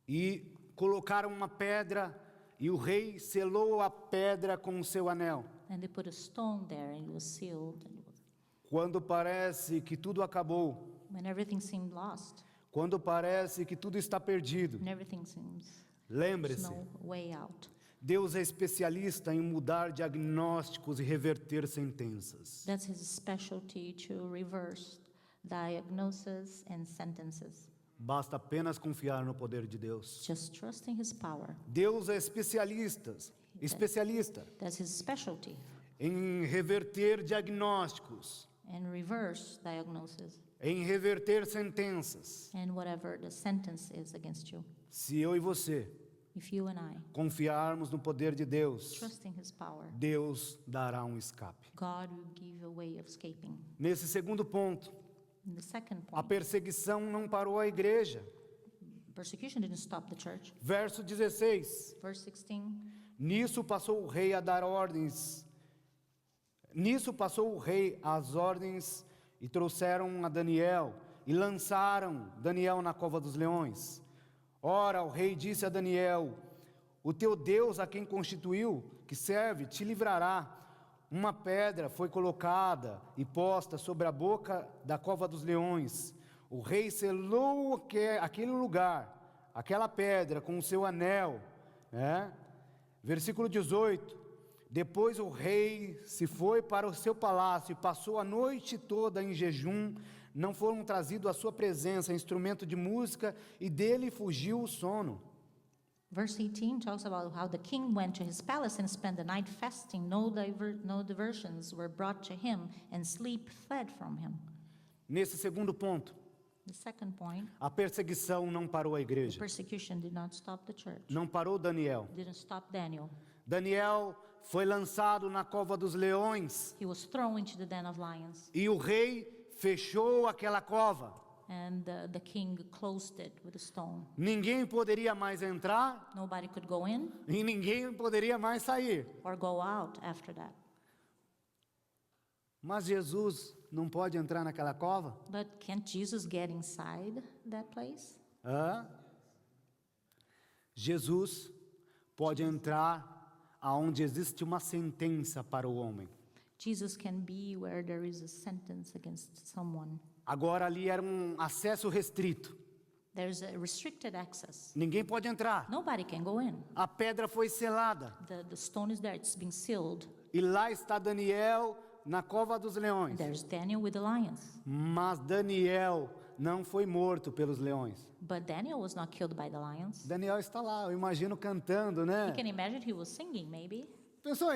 S2: E colocaram uma pedra e o rei selou a pedra com o seu anel.
S1: And they put a stone there, and it was sealed. And
S2: Quando parece que tudo acabou,
S1: when everything seemed lost,
S2: quando parece que tudo está perdido,
S1: and everything seems
S2: lembre-se,
S1: no way out.
S2: Deus é especialista em mudar diagnósticos e reverter sentenças.
S1: That's his specialty, to reverse diagnoses and sentences.
S2: Basta apenas confiar no poder de Deus.
S1: Just trust in his power.
S2: Deus é especialista
S1: That's his specialty,
S2: em reverter diagnósticos
S1: and reverse diagnosis
S2: em reverter sentenças.
S1: and whatever the sentence is against you.
S2: Se eu e você
S1: If you and I
S2: confiarmos no poder de Deus,
S1: trust in His power,
S2: Deus dará um escape.
S1: God will give a way of escaping.
S2: Nesse segundo ponto,
S1: And the second
S2: a
S1: point,
S2: perseguição não parou a igreja.
S1: persecution didn't stop the church.
S2: Verso 16.
S1: Verse 16,
S2: Nisso passou o rei a dar ordens. Nisso passou o rei as ordens e trouxeram a Daniel e lançaram Daniel na cova dos leões. Ora, o rei disse a Daniel: o teu Deus, a quem constituiu, que serve, te livrará. Uma pedra foi colocada e posta sobre a boca da cova dos leões. O rei selou aquele lugar, aquela pedra, com o seu anel. Versículo 18. Depois o rei se foi para o seu palácio e passou a noite toda em jejum. Não foram trazidos à sua presença instrumento de música e dele fugiu o sono.
S1: verse 18 talks about how the king went to his palace and spent the night fasting. No diversions were brought to him, and sleep fled from him.
S2: Nesse segundo ponto,
S1: The second point,
S2: a perseguição não parou a igreja.
S1: persecution did not stop the church.
S2: Não parou Daniel.
S1: Didn't stop Daniel.
S2: Daniel foi lançado na cova dos leões
S1: He was thrown into the den of lions,
S2: e o rei fechou aquela cova.
S1: and the king closed it with a stone.
S2: Ninguém poderia mais entrar
S1: Nobody could go in
S2: e ninguém poderia mais sair.
S1: or go out after that.
S2: Mas Jesus não pode entrar naquela cova?
S1: But can't Jesus get inside that place?
S2: Hã? Jesus pode entrar aonde existe uma sentença para o homem.
S1: Jesus can be where there is a sentence against someone.
S2: Agora ali era um acesso restrito.
S1: There's a restricted access.
S2: Ninguém pode entrar.
S1: Nobody can go in.
S2: A pedra foi selada.
S1: The stone is there, it's been sealed.
S2: E lá está Daniel na cova dos leões.
S1: And there's Daniel with the lions.
S2: Mas Daniel não foi morto pelos leões.
S1: But Daniel was not killed by the lions.
S2: Daniel está lá, eu imagino cantando,
S1: You
S2: né?
S1: can imagine he was singing, maybe.
S2: Pensou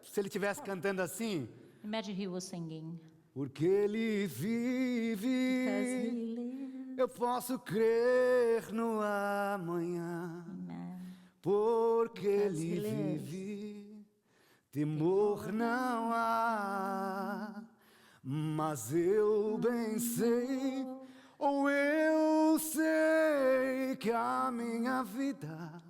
S2: se ele estivesse cantando assim?
S1: Imagine he was singing.
S2: Porque ele
S1: Because
S2: vive,
S1: he lives.
S2: eu posso crer no amanhã.
S1: Amen.
S2: Porque
S1: Because
S2: ele
S1: he lives.
S2: vive, temor não há. Mas eu bem sei, ou eu sei que a minha vida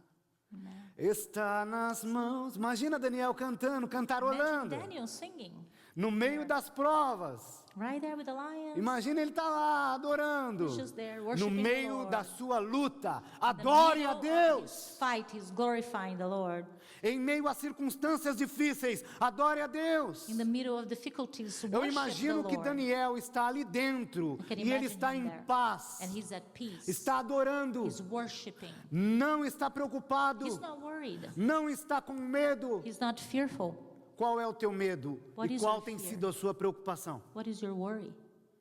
S2: está nas mãos. Imagina Daniel cantando,
S1: Imagine
S2: cantarolando,
S1: Daniel singing.
S2: no meio das provas.
S1: Right there with the lions.
S2: Imagina ele tá lá adorando,
S1: He's just there
S2: no
S1: worshiping the
S2: meio
S1: Lord.
S2: da sua luta.
S1: In the
S2: Adore a
S1: middle of
S2: Deus.
S1: his fight, he's glorifying the Lord.
S2: Em meio a circunstâncias difíceis, adore a Deus.
S1: In the middle of difficulties,
S2: Eu
S1: worship
S2: imagino
S1: the
S2: que
S1: Lord.
S2: Daniel está ali dentro
S1: I can
S2: e ele
S1: imagine
S2: está
S1: him
S2: em
S1: there.
S2: paz,
S1: And he's at peace.
S2: está adorando,
S1: He's worshiping.
S2: não está preocupado,
S1: He's not worried.
S2: não está com medo.
S1: He's not fearful.
S2: Qual é o teu medo
S1: What
S2: e
S1: is
S2: qual
S1: your
S2: tem
S1: fear?
S2: sido a sua preocupação?
S1: What is your worry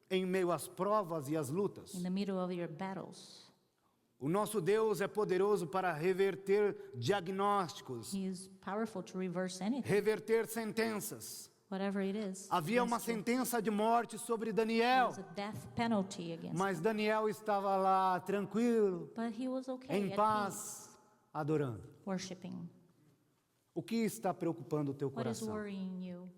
S2: Em meio às provas e às lutas,
S1: in the middle of your battles?
S2: o nosso Deus é poderoso para reverter diagnósticos,
S1: He is powerful to reverse anything,
S2: reverter sentenças.
S1: whatever it is.
S2: Havia uma
S1: against you.
S2: sentença de morte sobre Daniel,
S1: There's a death penalty against
S2: mas
S1: him.
S2: Daniel estava lá tranquilo,
S1: But he was okay,
S2: em
S1: at
S2: paz, adorando.
S1: peace, worshiping.
S2: O que está preocupando o teu
S1: What is
S2: coração?
S1: worrying you?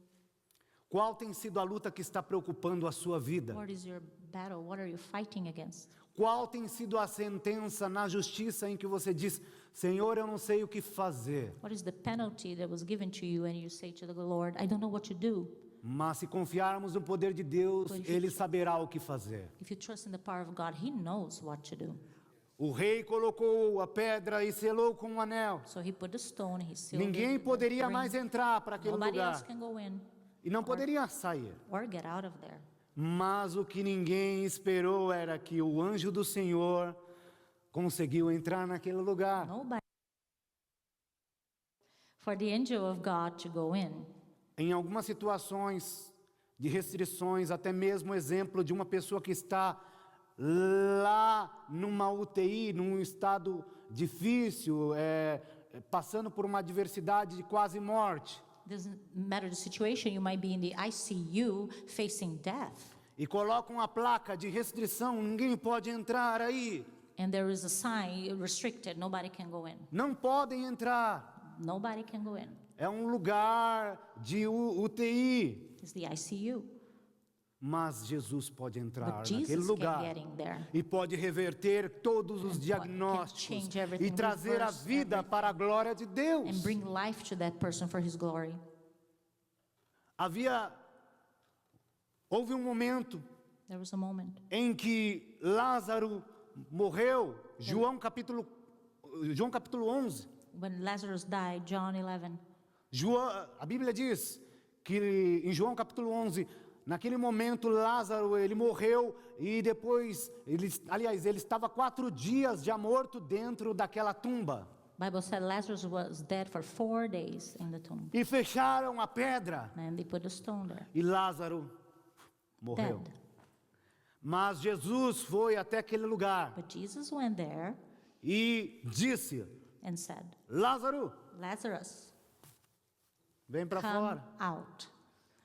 S2: Qual tem sido a luta que está preocupando a sua vida?
S1: What is your battle? What are you fighting against?
S2: Qual tem sido a sentença na justiça em que você diz: Senhor, eu não sei o que fazer?
S1: What is the penalty that was given to you and you say to the Lord, I don't know what to do?
S2: Mas se confiarmos no poder de Deus,
S1: Pois
S2: Ele saberá o que fazer.
S1: If you trust in the power of God, He knows what to do.
S2: O rei colocou a pedra e selou com um anel.
S1: So He put the stone, He sealed it
S2: Ninguém
S1: with the
S2: poderia
S1: ring.
S2: mais entrar para aquele
S1: Nobody else
S2: lugar
S1: can go in
S2: e não poderia sair.
S1: or get out of there.
S2: Mas o que ninguém esperou era que o anjo do Senhor conseguiu entrar naquele lugar.
S1: Nobody. For the angel of God to go in.
S2: Em algumas situações de restrições, até mesmo exemplo de uma pessoa que está lá numa UTI, num estado difícil, passando por uma adversidade de quase morte.
S1: Doesn't matter the situation, you might be in the ICU facing death.
S2: E colocam uma placa de restrição, ninguém pode entrar aí.
S1: And there is a sign restricted, nobody can go in.
S2: Não podem entrar.
S1: Nobody can go in.
S2: É um lugar de UTI.
S1: It's the ICU.
S2: Mas Jesus pode entrar
S1: But
S2: naquele
S1: Jesus
S2: lugar
S1: can get in there.
S2: e pode reverter todos os
S1: And
S2: diagnósticos
S1: change everything,
S2: e trazer a
S1: reverse
S2: vida
S1: everything.
S2: para a glória de
S1: And
S2: Deus.
S1: bring life to that person for his glory.
S2: Houve um momento
S1: There was a moment
S2: em que Lázaro morreu, João capítulo 11.
S1: when Lazarus died, John 11.
S2: A Bíblia diz que em João capítulo 11, naquele momento Lázaro, ele morreu e depois, ele estava 4 dias já morto dentro daquela tumba.
S1: Bible said Lazarus was dead for 4 days in the tomb.
S2: E fecharam a pedra
S1: And they put a stone there.
S2: e Lázaro morreu.
S1: Dead.
S2: Mas Jesus foi até aquele lugar
S1: But Jesus went there
S2: e disse:
S1: and said,
S2: Lázaro,
S1: Lazarus,
S2: vem para
S1: come
S2: fora.
S1: out.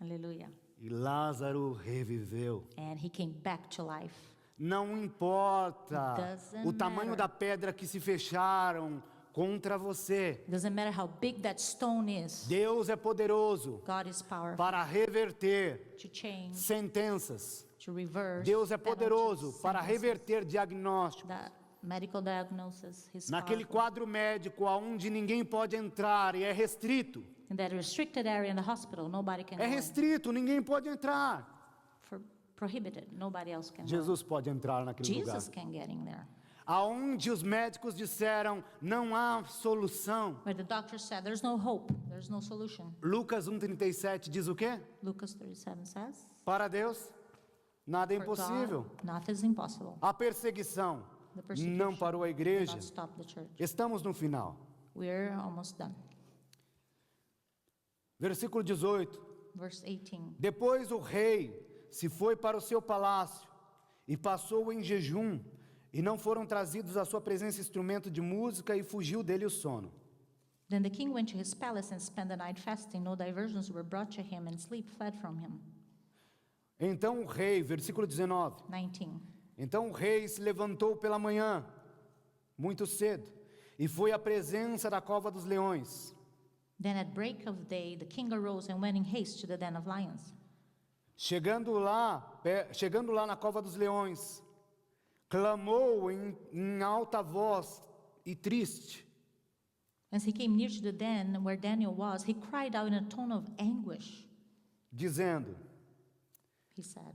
S1: Hallelujah.
S2: E Lázaro reviveu.
S1: And he came back to life.
S2: Não importa
S1: Doesn't
S2: o tamanho
S1: matter.
S2: da pedra que se fecharam contra você.
S1: Doesn't matter how big that stone is.
S2: Deus é poderoso
S1: God is powerful
S2: para reverter
S1: to change,
S2: sentenças.
S1: to reverse.
S2: Deus é poderoso
S1: penalties,
S2: para
S1: sentences.
S2: reverter diagnóstico.
S1: That medical diagnosis, He's
S2: Naquele
S1: powerful.
S2: quadro médico onde ninguém pode entrar e é restrito.
S1: In that restricted area in the hospital, nobody can
S2: É
S1: go in.
S2: restrito, ninguém pode entrar.
S1: For prohibited, nobody else can go
S2: Jesus pode entrar
S1: in.
S2: naquele lugar.
S1: Jesus can get in there.
S2: Aonde os médicos disseram não há solução.
S1: Where the doctor said, there's no hope, there's no solution.
S2: Lucas 1:37 diz o quê?
S1: Lucas 37 says,
S2: Para Deus nada é
S1: for
S2: impossível.
S1: God, nothing is impossible.
S2: A perseguição
S1: The persecution
S2: não parou a
S1: did
S2: igreja.
S1: not stop the church.
S2: Estamos no final.
S1: We're almost done.
S2: Versículo 18.
S1: Verse 18.
S2: Depois o rei se foi para o seu palácio e passou em jejum, e não foram trazidos à sua presença instrumento de música, e fugiu dele o sono.
S1: Then the king went to his palace and spent the night fasting. No diversions were brought to him, and sleep fled from him.
S2: Então o rei, versículo 19.
S1: 19.
S2: Então o rei se levantou pela manhã, muito cedo, e foi à presença da cova dos leões.
S1: Then at break of day, the king arose and went in haste to the den of lions.
S2: Chegando lá na cova dos leões, clamou em alta voz e triste.
S1: As he came near to the den where Daniel was, he cried out in a tone of anguish.
S2: Dizendo:
S1: He said,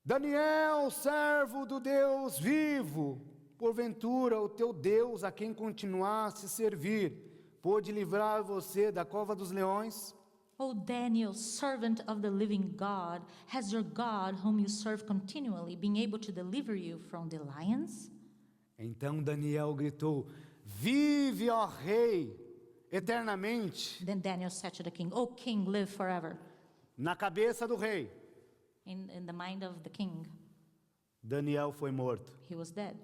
S2: Daniel, servo do Deus vivo, porventura o teu Deus a quem continuaste a servir, pôde livrar você da cova dos leões?
S1: O Daniel, servant of the living God, has your God, whom you serve continually, been able to deliver you from the lions?
S2: Então Daniel gritou: Vive, ó rei, eternamente.
S1: Then Daniel said to the king, O king, live forever.
S2: Na cabeça do rei,
S1: In the mind of the king,
S2: Daniel foi morto,
S1: he was dead.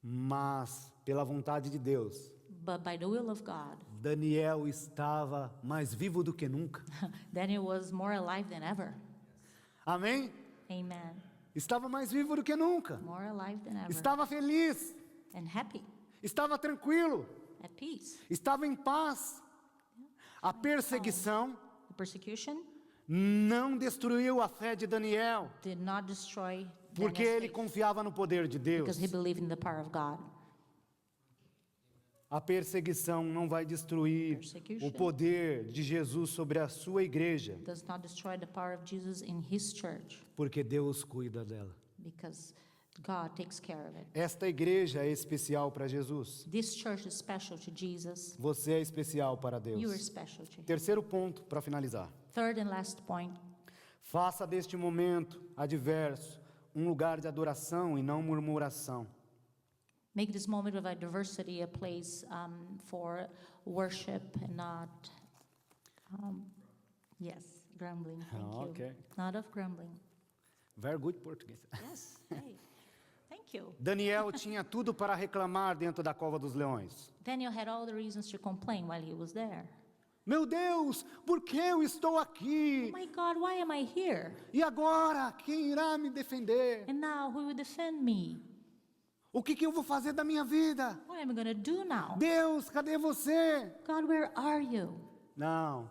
S2: mas pela vontade de Deus,
S1: But by the will of God,
S2: Daniel estava mais vivo do que nunca.
S1: Daniel was more alive than ever.
S2: Amém?
S1: Amen.
S2: Estava mais vivo do que nunca.
S1: More alive than ever.
S2: Estava feliz,
S1: And happy,
S2: estava tranquilo,
S1: at peace.
S2: estava em paz. A perseguição
S1: The persecution
S2: não destruiu a fé de Daniel,
S1: did not destroy
S2: porque
S1: Daniel's
S2: ele
S1: faith,
S2: confiava no poder de Deus.
S1: because he believed in the power of God.
S2: A perseguição não vai destruir
S1: Persecution.
S2: o poder de Jesus sobre a sua igreja,
S1: Does not destroy the power of Jesus in his church,
S2: porque Deus cuida dela.
S1: because God takes care of it.
S2: Esta igreja é especial para Jesus.
S1: This church is special to Jesus.
S2: Você é especial para
S1: You are
S2: Deus.
S1: special to him.
S2: Terceiro ponto para finalizar.
S1: Third and last point,
S2: Faça deste momento adverso um lugar de adoração e não murmuração.
S1: make this moment of adversity a place for worship and not, grumbling. Thank
S2: Ah,
S1: you.
S2: okay.
S1: Not of grumbling.
S2: Very good português.
S1: Yes, hey, thank you.
S2: Daniel tinha tudo para reclamar dentro da cova dos leões.
S1: Daniel had all the reasons to complain while he was there.
S2: Meu Deus, por que eu estou aqui?
S1: My God, why am I here?
S2: E agora, quem irá me defender?
S1: And now who will defend me?
S2: O que eu vou fazer da minha vida?
S1: What am I going to do now?
S2: Deus, cadê você?
S1: God, where are you?
S2: Não,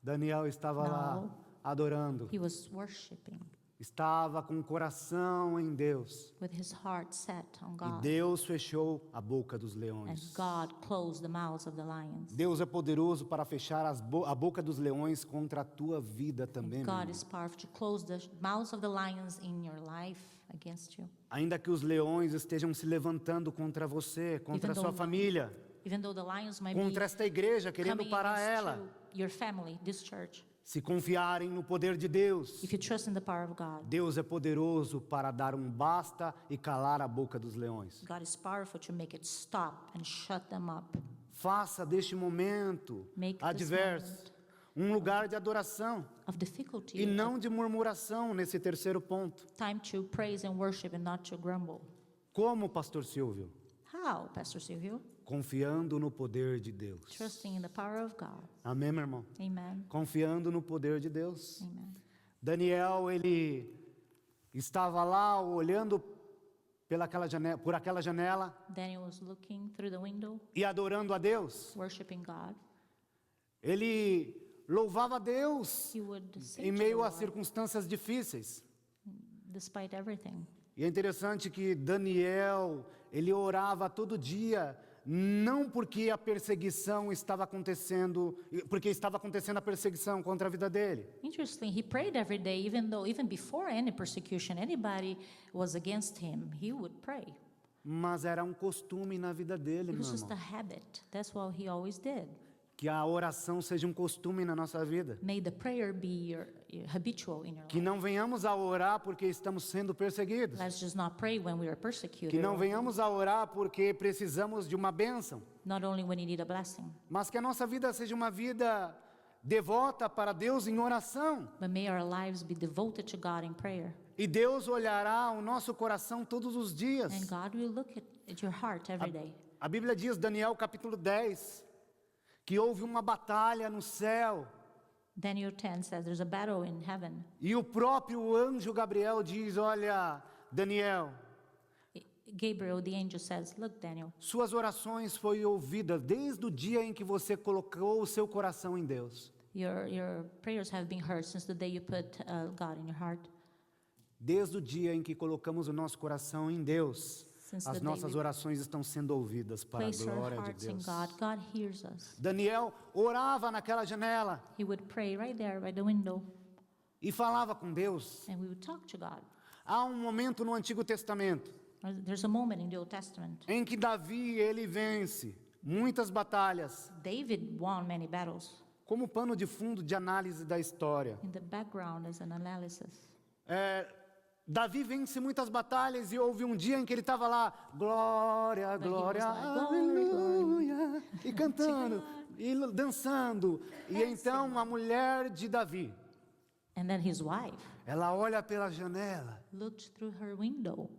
S2: Daniel estava lá
S1: Não.
S2: adorando.
S1: He was worshiping
S2: Estava com o coração em Deus.
S1: with his heart set on
S2: E
S1: God.
S2: Deus fechou a boca dos
S1: And
S2: leões.
S1: God closed the mouths of the lions.
S2: Deus é poderoso para fechar a boca dos leões contra a tua vida também, meu
S1: God
S2: irmão.
S1: is powerful to close the mouths of the lions in your life against you.
S2: Ainda que os leões estejam se levantando contra você, contra a
S1: Even
S2: sua
S1: though-
S2: família,
S1: Even though the lions might be
S2: contra esta igreja, querendo
S1: coming
S2: parar
S1: against
S2: ela.
S1: your family, this church,
S2: Se confiarem no poder de Deus,
S1: if you trust in the power of God,
S2: Deus é poderoso para dar um basta e calar a boca dos leões.
S1: God is powerful to make it stop and shut them up.
S2: Faça deste momento
S1: Make this
S2: adverso um lugar de adoração
S1: Of difficulty,
S2: e não de murmuração nesse terceiro ponto.
S1: time to praise and worship and not to grumble.
S2: Como, pastor Silvio?
S1: How, Pastor Silvio?
S2: Confiando no poder de Deus.
S1: Trusting in the power of God.
S2: Amém, meu irmão?
S1: Amen.
S2: Confiando no poder de Deus.
S1: Amen.
S2: Daniel, ele estava lá olhando por aquela janela
S1: Daniel was looking through the window,
S2: e adorando a Deus.
S1: worshiping God.
S2: Ele louvava a Deus
S1: He would say
S2: em
S1: to
S2: meio
S1: the
S2: a
S1: Lord,
S2: circunstâncias difíceis.
S1: despite everything.
S2: E é interessante que Daniel, ele orava todo dia, não porque a perseguição estava acontecendo, porque estava acontecendo a perseguição contra a vida dele.
S1: Interesting, he prayed every day, even before any persecution, anybody was against him, he would pray.
S2: Mas era um costume na vida dele,
S1: It
S2: meu
S1: was just a
S2: irmão.
S1: habit. That's what he always did.
S2: Que a oração seja um costume na nossa vida.
S1: May the prayer be your habitual in your
S2: Que
S1: life.
S2: não venhamos a orar porque estamos sendo perseguidos.
S1: Let's just not pray when we are persecuted.
S2: Que não venhamos a orar porque precisamos de uma bênção.
S1: Not only when you need a blessing,
S2: Mas que a nossa vida seja uma vida devota para Deus em oração.
S1: but may our lives be devoted to God in prayer.
S2: E Deus olhará o nosso coração todos os dias.
S1: And God will look at your heart every day.
S2: A Bíblia diz, Daniel capítulo 10, que houve uma batalha no céu.
S1: Daniel 10 says there's a battle in heaven.
S2: E o próprio anjo Gabriel diz, olha, Daniel,
S1: Gabriel, the angel, says, look, Daniel,
S2: suas orações foram ouvidas desde o dia em que você colocou o seu coração em Deus.
S1: your prayers have been heard since the day you put God in your heart.
S2: Desde o dia em que colocamos o nosso coração em Deus,
S1: Since
S2: as
S1: the day
S2: nossas
S1: we
S2: orações estão sendo ouvidas para a
S1: place our
S2: glória de
S1: hearts in
S2: Deus.
S1: God, God hears us.
S2: Daniel orava naquela janela
S1: He would pray right there by the window,
S2: e falava com Deus.
S1: and we would talk to God.
S2: Há um momento no Antigo Testamento
S1: There's a moment in the Old Testament.
S2: em que Davi, ele vence muitas batalhas,
S1: David won many battles.
S2: como pano de fundo de análise da história.
S1: In the background is an analysis.
S2: Davi vence muitas batalhas e houve um dia em que ele estava lá, glória, glória,
S1: was like, "Glory,
S2: aleluia, e cantando, e dançando. E então a mulher de Davi,
S1: And then his wife
S2: ela olha pela janela,
S1: looked through her window.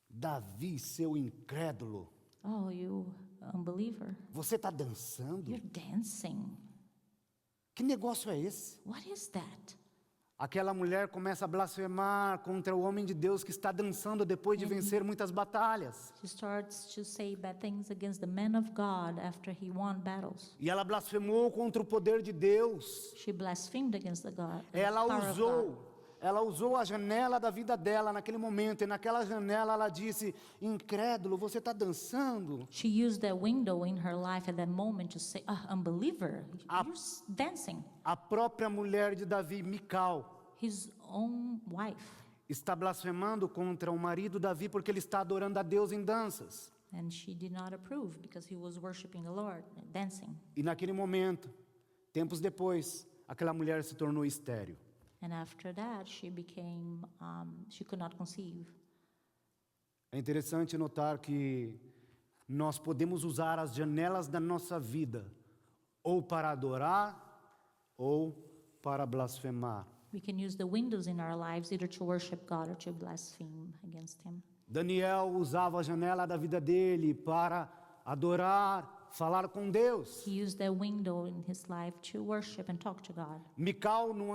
S2: Davi, seu incrédulo,
S1: Oh, you unbeliever.
S2: você está dançando?
S1: You're dancing.
S2: Que negócio é esse?
S1: What is that?
S2: Aquela mulher começa a blasfemar contra o homem de Deus que está dançando depois de vencer muitas batalhas.
S1: She starts to say bad things against the man of God after he won battles.
S2: E ela blasfemou contra o poder de Deus.
S1: She blasphemed against the God. The
S2: Ela
S1: power of God.
S2: usou a janela da vida dela naquele momento. E naquela janela ela disse, incrédulo, você está dançando?
S1: She used that window in her life at that moment to say, unbeliever, you're dancing.
S2: A própria mulher de Davi, Mical,
S1: His own wife.
S2: está blasfemando contra o marido Davi porque ele está adorando a Deus em danças.
S1: And she did not approve because he was worshiping the Lord, dancing.
S2: E naquele momento, tempos depois, aquela mulher se tornou estéril.
S1: And after that, she could not conceive.
S2: É interessante notar que nós podemos usar as janelas da nossa vida ou para adorar ou para blasfemar.
S1: We can use the windows in our lives either to worship God or to blaspheme against him.
S2: Daniel usava a janela da vida dele para adorar falar com Deus.
S1: He used that window in his life to worship and talk to God.
S2: Mical, no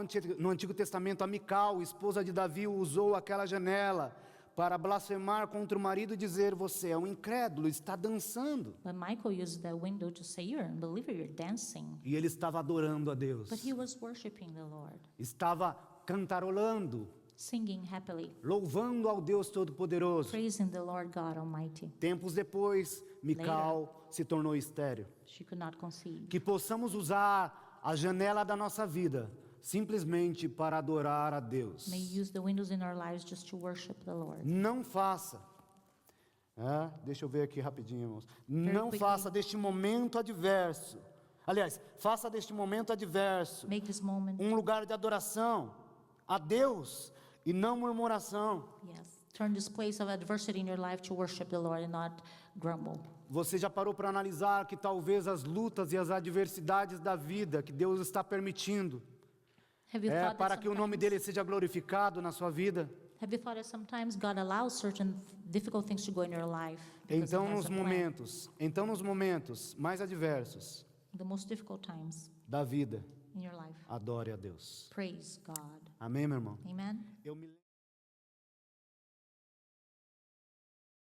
S2: Antigo Testamento, a Mical, esposa de Davi, usou aquela janela para blasfemar contra o marido e dizer: você é um incrédulo, está dançando.
S1: But Michael used that window to say, you're an unbeliever, you're dancing.
S2: E ele estava adorando a Deus,
S1: But he was worshiping the Lord,
S2: estava cantarolando,
S1: singing happily,
S2: louvando ao Deus Todo-Poderoso.
S1: praising the Lord God Almighty.
S2: Tempos depois, Mical se tornou estéril.
S1: She could not conceive.
S2: Que possamos usar a janela da nossa vida simplesmente para adorar a Deus.
S1: May use the windows in our lives just to worship the Lord.
S2: Não faça. Deixa eu ver aqui rapidinho, irmãos. Não
S1: quickly.
S2: faça deste momento adverso. Aliás, faça deste momento adverso
S1: Make this moment,
S2: um lugar de adoração a Deus e não murmuração.
S1: yes, turn this place of adversity in your life to worship the Lord and not grumble.
S2: Você já parou para analisar que talvez as lutas e as adversidades da vida que Deus está permitindo
S1: Have you thought
S2: para
S1: that
S2: que o nome
S1: sometimes-
S2: dele seja glorificado na sua vida?
S1: Have you thought that sometimes God allows certain difficult things to go in your life? because He
S2: Então
S1: has
S2: nos momentos mais adversos
S1: the most difficult times
S2: da vida,
S1: in your life,
S2: adore a Deus.
S1: praise God.
S2: Amém, meu irmão?
S1: Amen.
S2: Eu